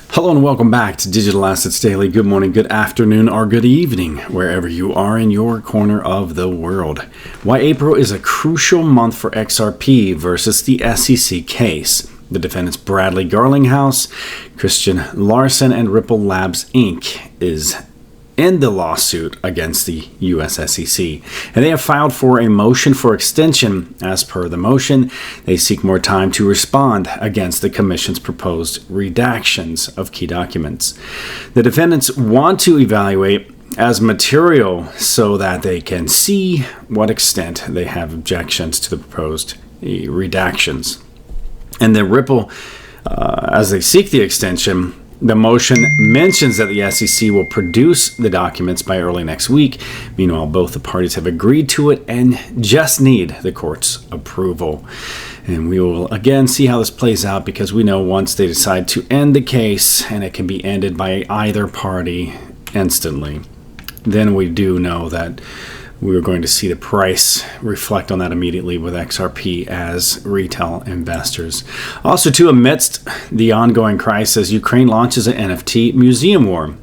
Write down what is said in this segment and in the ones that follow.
Hello and welcome back to Digital Assets Daily. Good morning, good afternoon, or good evening, wherever you are in your corner of the world. Why April is a crucial month for XRP versus the SEC case. The defendants Bradley Garlinghouse, Christian Larson, and Ripple Labs Inc. is in the lawsuit against the US SEC. And they have filed for a motion for extension. As per the motion, they seek more time to respond against the Commission's proposed redactions of key documents. The defendants want to evaluate as material so that they can see what extent they have objections to the proposed redactions. And then Ripple, as they seek the extension, the motion mentions that the SEC will produce the documents by early next week. Meanwhile, both the parties have agreed to it and just need the court's approval. And we will again see how this plays out, because we know once they decide to end the case, and it can be ended by either party instantly, then we do know that we're going to see the price reflect on that immediately with XRP as retail investors. Also, too, amidst the ongoing crisis, Ukraine launches an NFT museum war.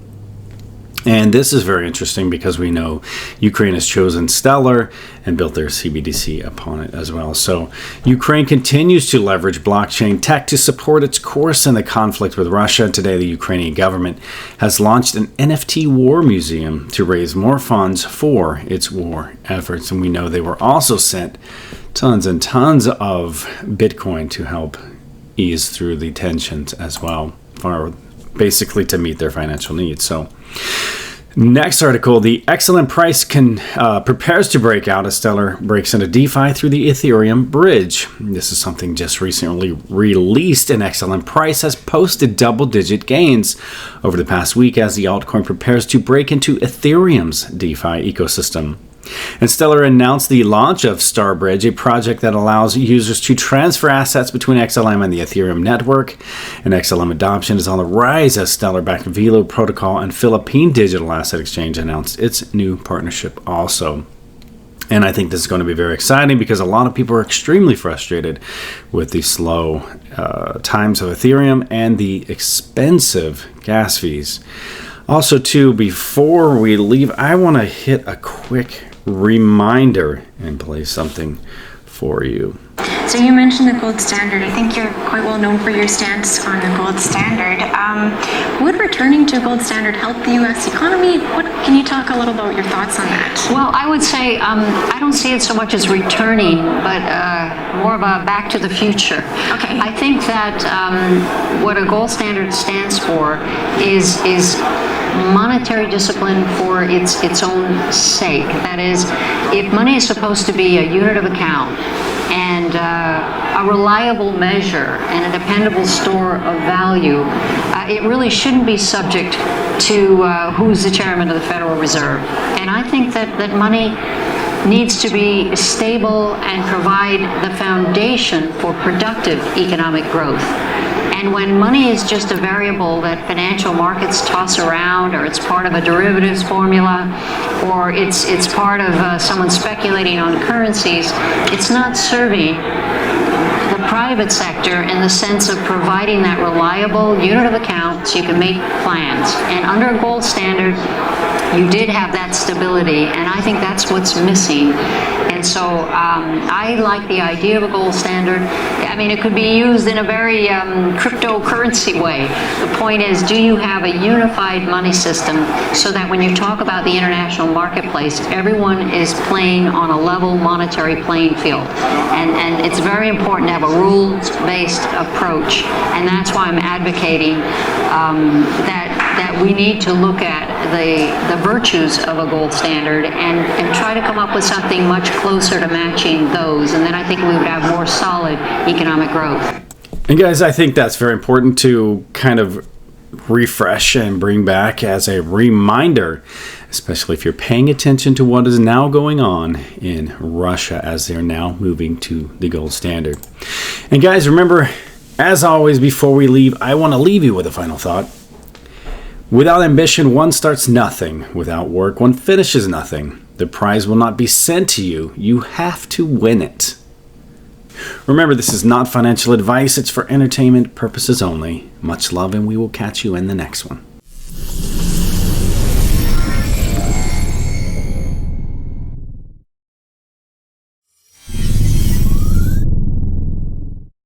And this is very interesting because we know Ukraine has chosen Stellar and built their CBDC upon it as well. So Ukraine continues to leverage blockchain tech to support its course in the conflict with Russia. Today, the Ukrainian government has launched an NFT war museum to raise more funds for its war efforts. And we know they were also sent tons and tons of Bitcoin to help ease through the tensions as well, or basically to meet their financial needs. So next article, the XLM price prepares to break out as Stellar breaks into DeFi through the Ethereum bridge. This is something just recently released, and XLM price has posted double-digit gains over the past week as the altcoin prepares to break into Ethereum's DeFi ecosystem. And Stellar announced the launch of Starbridge, a project that allows users to transfer assets between XLM and the Ethereum network. And XLM adoption is on the rise as Stellar-backed Velo Protocol and Philippine Digital Asset Exchange announced its new partnership also. And I think this is going to be very exciting because a lot of people are extremely frustrated with the slow times of Ethereum and the expensive gas fees. Also, too, before we leave, I want to hit a quick reminder and play something for you. So you mentioned the gold standard. I think you're quite well known for your stance on the gold standard. Would returning to gold standard help the U.S. economy? Can you talk a little about your thoughts on that? Well, I would say I don't see it so much as returning, but more of a back to the future. Okay. I think that what a gold standard stands for is monetary discipline for its own sake. That is, if money is supposed to be a unit of account and a reliable measure and a dependable store of value, it really shouldn't be subject to who's the chairman of the Federal Reserve. And I think that money needs to be stable and provide the foundation for productive economic growth. And when money is just a variable that financial markets toss around, or it's part of a derivatives formula, or it's part of someone speculating on currencies, it's not serving the private sector in the sense of providing that reliable unit of account so you can make plans. And under a gold standard, you did have that stability, and I think that's what's missing. And so I like the idea of a gold standard. I mean, it could be used in a very cryptocurrency way. The point is, do you have a unified money system so that when you talk about the international marketplace, everyone is playing on a level monetary playing field? And it's very important to have a rules-based approach. And that's why I'm advocating that we need to look at the virtues of a gold standard and try to come up with something much closer to matching those, and then I think we would have more solid economic growth. And guys, I think that's very important to kind of refresh and bring back as a reminder, especially if you're paying attention to what is now going on in Russia as they're now moving to the gold standard. And guys, remember, as always, before we leave, I want to leave you with a final thought. Without ambition, one starts nothing. Without work, one finishes nothing. The prize will not be sent to you. You have to win it. Remember, this is not financial advice. It's for entertainment purposes only. Much love, and we will catch you in the next one.